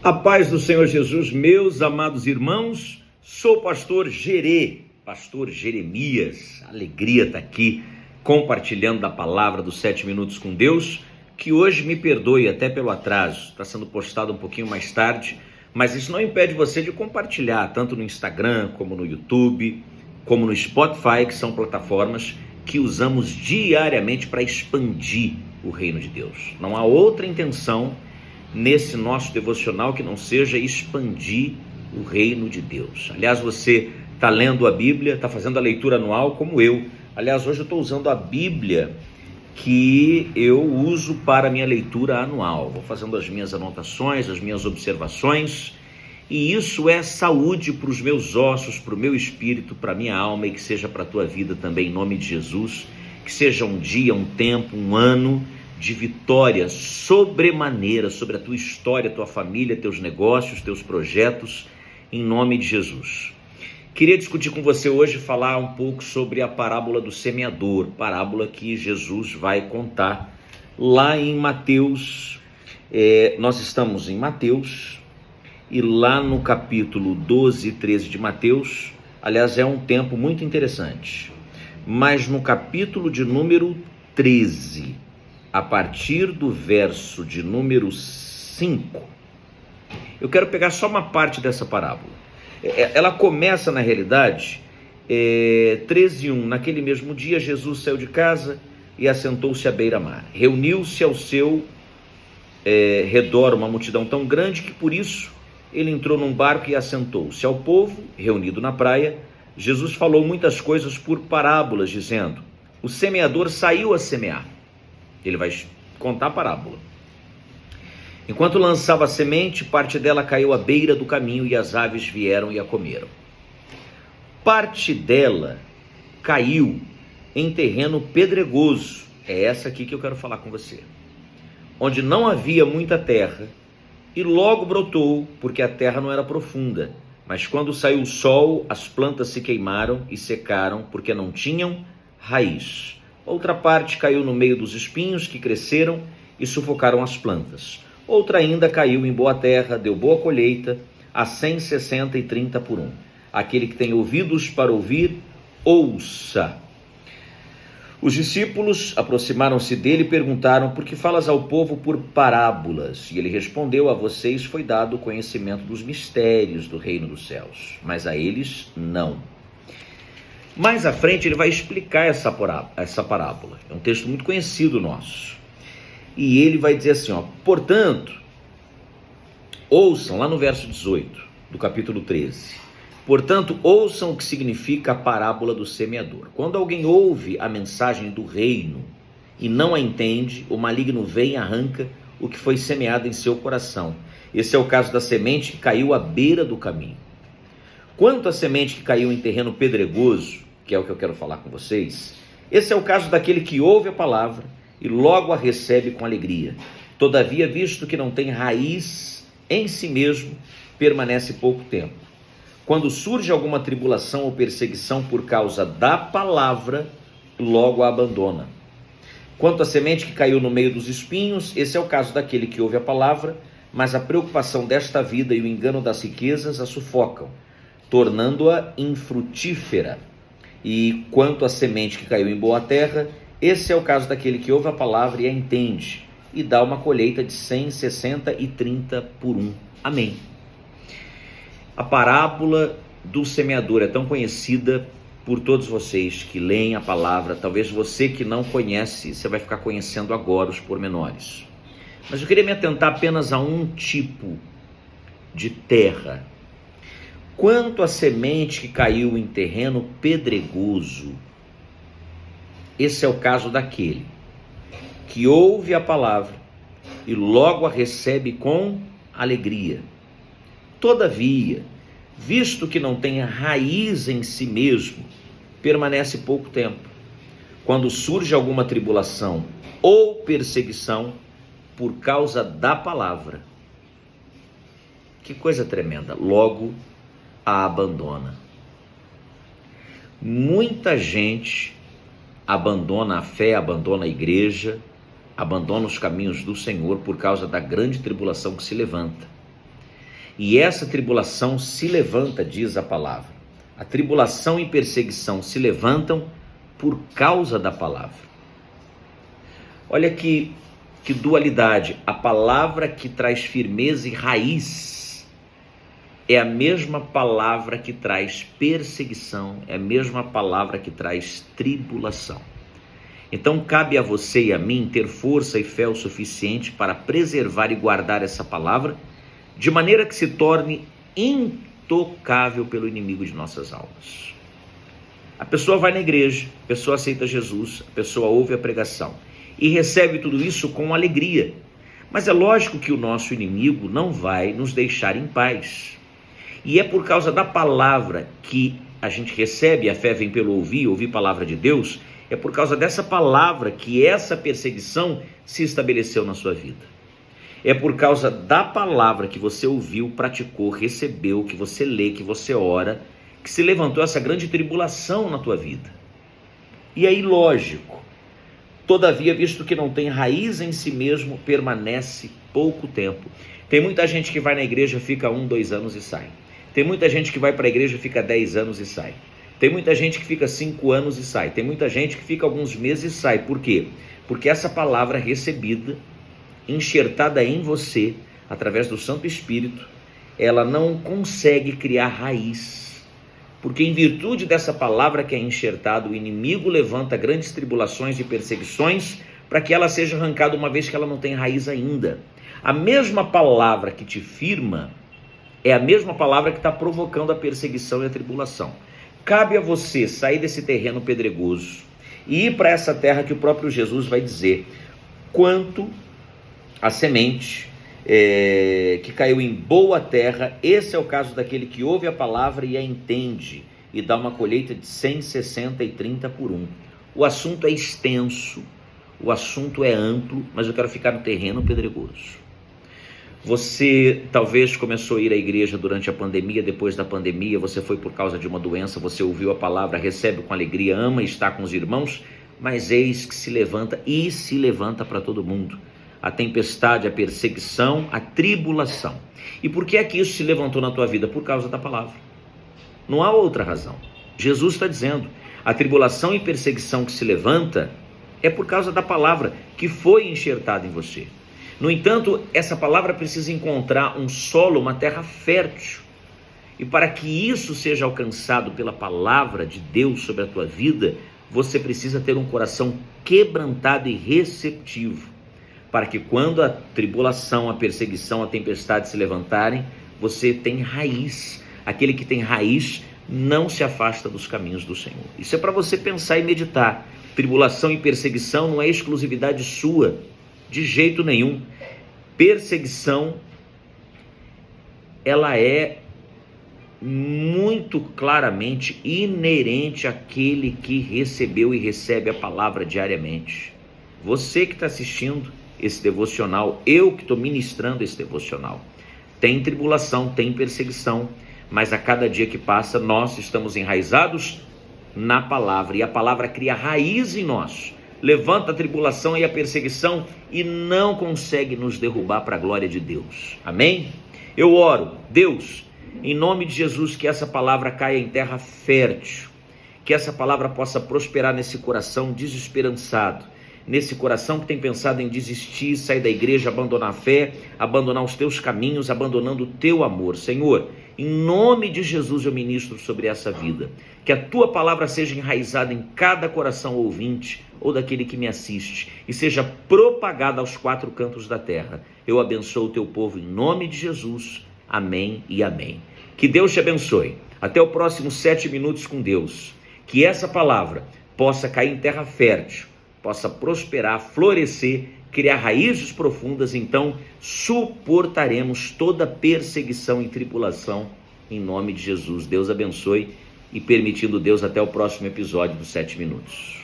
A paz do Senhor Jesus, meus amados irmãos, sou o pastor pastor Jeremias. Alegria estar aqui compartilhando da palavra dos 7 minutos com Deus, que hoje, me perdoe até pelo atraso, está sendo postado um pouquinho mais tarde, mas isso não impede você de compartilhar, tanto no Instagram, como no YouTube, como no Spotify, que são plataformas que usamos diariamente para expandir o reino de Deus. Não há outra intenção nesse nosso devocional que não seja expandir o reino de Deus. Aliás, você está lendo a Bíblia, está fazendo a leitura anual como eu. Aliás, hoje eu estou usando a Bíblia que eu uso para a minha leitura anual. Vou fazendo as minhas anotações, as minhas observações, e isso é saúde para os meus ossos, para o meu espírito, para a minha alma, e que seja para a tua vida também, em nome de Jesus. Que seja um dia, um tempo, um ano de vitória sobremaneira sobre a tua história, tua família, teus negócios, teus projetos, em nome de Jesus. Queria discutir com você hoje, falar um pouco sobre a parábola do semeador, parábola que Jesus vai contar lá em Mateus. Nós estamos em Mateus, e lá no capítulo 12 e 13 de Mateus, aliás, é um tempo muito interessante, mas no capítulo de número 13, a partir do verso de número 5, eu quero pegar só uma parte dessa parábola. Ela começa, na realidade, 13:1. Naquele mesmo dia, Jesus saiu de casa e assentou-se à beira-mar. Reuniu-se ao seu redor uma multidão tão grande que, por isso, ele entrou num barco e assentou-se. Ao povo, reunido na praia, Jesus falou muitas coisas por parábolas, dizendo: o semeador saiu a semear. Ele vai contar a parábola. Enquanto lançava a semente, parte dela caiu à beira do caminho e as aves vieram e a comeram. Parte dela caiu em terreno pedregoso. É essa aqui que eu quero falar com você. Onde não havia muita terra, e logo brotou, porque a terra não era profunda. Mas quando saiu o sol, as plantas se queimaram e secaram, porque não tinham raiz. Outra parte caiu no meio dos espinhos, que cresceram e sufocaram as plantas. Outra ainda caiu em boa terra, deu boa colheita, a 100, 60 e 30 por 1. Aquele que tem ouvidos para ouvir, ouça. Os discípulos aproximaram-se dele e perguntaram: por que falas ao povo por parábolas? E ele respondeu: a vocês foi dado o conhecimento dos mistérios do reino dos céus, mas a eles não. Mais à frente ele vai explicar essa parábola. É um texto muito conhecido nosso. E ele vai dizer assim, portanto, ouçam, lá no verso 18 do capítulo 13. Portanto, ouçam o que significa a parábola do semeador. Quando alguém ouve a mensagem do reino e não a entende, o maligno vem e arranca o que foi semeado em seu coração. Esse é o caso da semente que caiu à beira do caminho. Quanto à semente que caiu em terreno pedregoso, que é o que eu quero falar com vocês, esse é o caso daquele que ouve a palavra e logo a recebe com alegria. Todavia, visto que não tem raiz em si mesmo, permanece pouco tempo. Quando surge alguma tribulação ou perseguição por causa da palavra, logo a abandona. Quanto à semente que caiu no meio dos espinhos, esse é o caso daquele que ouve a palavra, mas a preocupação desta vida e o engano das riquezas a sufocam, tornando-a infrutífera. E quanto à semente que caiu em boa terra, esse é o caso daquele que ouve a palavra e a entende, e dá uma colheita de 100, 60 e 30 por 1. Amém. A parábola do semeador é tão conhecida por todos vocês que leem a palavra. Talvez você que não conhece, você vai ficar conhecendo agora os pormenores. Mas eu queria me atentar apenas a um tipo de terra. Quanto à semente que caiu em terreno pedregoso, esse é o caso daquele que ouve a palavra e logo a recebe com alegria. Todavia, visto que não tem raiz em si mesmo, permanece pouco tempo. Quando surge alguma tribulação ou perseguição por causa da palavra, que coisa tremenda, logo a abandona. Muita gente abandona a fé, abandona a igreja, abandona os caminhos do Senhor por causa da grande tribulação que se levanta. E essa tribulação se levanta, diz a palavra. A tribulação e perseguição se levantam por causa da palavra. Olha que dualidade. A palavra que traz firmeza e raiz é a mesma palavra que traz perseguição, é a mesma palavra que traz tribulação. Então cabe a você e a mim ter força e fé o suficiente para preservar e guardar essa palavra, de maneira que se torne intocável pelo inimigo de nossas almas. A pessoa vai na igreja, a pessoa aceita Jesus, a pessoa ouve a pregação e recebe tudo isso com alegria. Mas é lógico que o nosso inimigo não vai nos deixar em paz. E é por causa da palavra que a gente recebe, a fé vem pelo ouvir palavra de Deus, é por causa dessa palavra que essa perseguição se estabeleceu na sua vida. É por causa da palavra que você ouviu, praticou, recebeu, que você lê, que você ora, que se levantou essa grande tribulação na tua vida. E aí, lógico, todavia, visto que não tem raiz em si mesmo, permanece pouco tempo. Tem muita gente que vai na igreja, fica 1, 2 anos e sai. Tem muita gente que vai para a igreja, fica 10 anos e sai. Tem muita gente que fica 5 anos e sai. Tem muita gente que fica alguns meses e sai. Por quê? Porque essa palavra recebida, enxertada em você, através do Santo Espírito, ela não consegue criar raiz. Porque em virtude dessa palavra que é enxertada, o inimigo levanta grandes tribulações e perseguições para que ela seja arrancada uma vez que ela não tem raiz ainda. A mesma palavra que te firma é a mesma palavra que está provocando a perseguição e a tribulação. Cabe a você sair desse terreno pedregoso e ir para essa terra que o próprio Jesus vai dizer quanto a semente que caiu em boa terra. Esse é o caso daquele que ouve a palavra e a entende e dá uma colheita de 100, 60 e 30 por 1. O assunto é extenso, o assunto é amplo, mas eu quero ficar no terreno pedregoso. Você talvez começou a ir à igreja durante a pandemia, depois da pandemia você foi por causa de uma doença, você ouviu a palavra, recebe com alegria, ama estar com os irmãos, mas eis que se levanta para todo mundo. A tempestade, a perseguição, a tribulação. E por que é que isso se levantou na tua vida? Por causa da palavra. Não há outra razão. Jesus está dizendo, a tribulação e perseguição que se levanta é por causa da palavra que foi enxertada em você. No entanto, essa palavra precisa encontrar um solo, uma terra fértil. E para que isso seja alcançado pela palavra de Deus sobre a tua vida, você precisa ter um coração quebrantado e receptivo. Para que quando a tribulação, a perseguição, a tempestade se levantarem, você tem raiz. Aquele que tem raiz não se afasta dos caminhos do Senhor. Isso é para você pensar e meditar. Tribulação e perseguição não é exclusividade sua, de jeito nenhum. Perseguição, ela é muito claramente inerente àquele que recebeu e recebe a palavra diariamente. Você que está assistindo esse devocional, eu que estou ministrando esse devocional, tem tribulação, tem perseguição, mas a cada dia que passa nós estamos enraizados na palavra, e a palavra cria raiz em nós, levanta a tribulação e a perseguição e não consegue nos derrubar para a glória de Deus. Amém? Eu oro, Deus, em nome de Jesus, que essa palavra caia em terra fértil, que essa palavra possa prosperar nesse coração desesperançado, nesse coração que tem pensado em desistir, sair da igreja, abandonar a fé, abandonar os teus caminhos, abandonando o teu amor. Senhor, em nome de Jesus eu ministro sobre essa vida, que a tua palavra seja enraizada em cada coração ouvinte ou daquele que me assiste e seja propagada aos 4 cantos da terra. Eu abençoo o teu povo em nome de Jesus. Amém e amém. Que Deus te abençoe. Até o próximo 7 minutos com Deus. Que essa palavra possa cair em terra fértil, possa prosperar, florescer, criar raízes profundas, então suportaremos toda perseguição e tribulação em nome de Jesus. Deus abençoe e, permitindo Deus, até o próximo episódio dos 7 minutos.